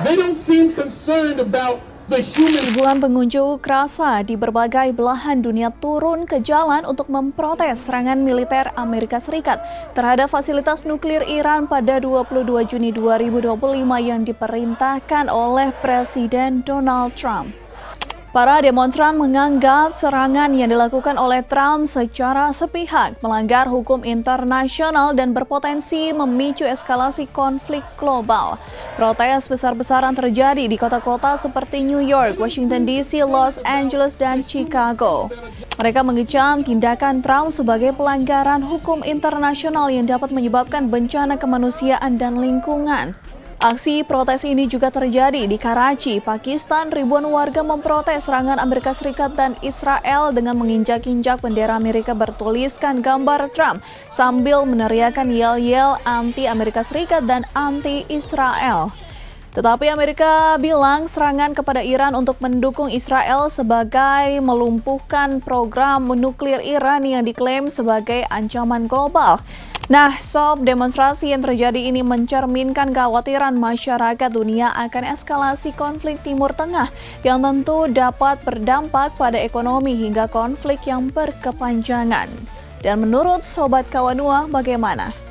They don't seem concerned about the human. Ribuan pengunjung kerasa di berbagai belahan dunia turun ke jalan untuk memprotes serangan militer Amerika Serikat terhadap fasilitas nuklir Iran pada 22 Juni 2025 yang diperintahkan oleh Presiden Donald Trump. Para demonstran menganggap serangan yang dilakukan oleh Trump secara sepihak melanggar hukum internasional dan berpotensi memicu eskalasi konflik global. Protes besar-besaran terjadi di kota-kota seperti New York, Washington DC, Los Angeles, dan Chicago. Mereka mengecam tindakan Trump sebagai pelanggaran hukum internasional yang dapat menyebabkan bencana kemanusiaan dan lingkungan. Aksi protes ini juga terjadi di Karachi, Pakistan. Ribuan warga memprotes serangan Amerika Serikat dan Israel dengan menginjak-injak bendera Amerika bertuliskan gambar Trump sambil meneriakkan yel-yel anti Amerika Serikat dan anti Israel. Tetapi Amerika bilang serangan kepada Iran untuk mendukung Israel sebagai melumpuhkan program nuklir Iran yang diklaim sebagai ancaman global. Nah, sob, demonstrasi yang terjadi ini mencerminkan kekhawatiran masyarakat dunia akan eskalasi konflik Timur Tengah yang tentu dapat berdampak pada ekonomi hingga konflik yang berkepanjangan. Dan menurut Sobat Kawanua, bagaimana?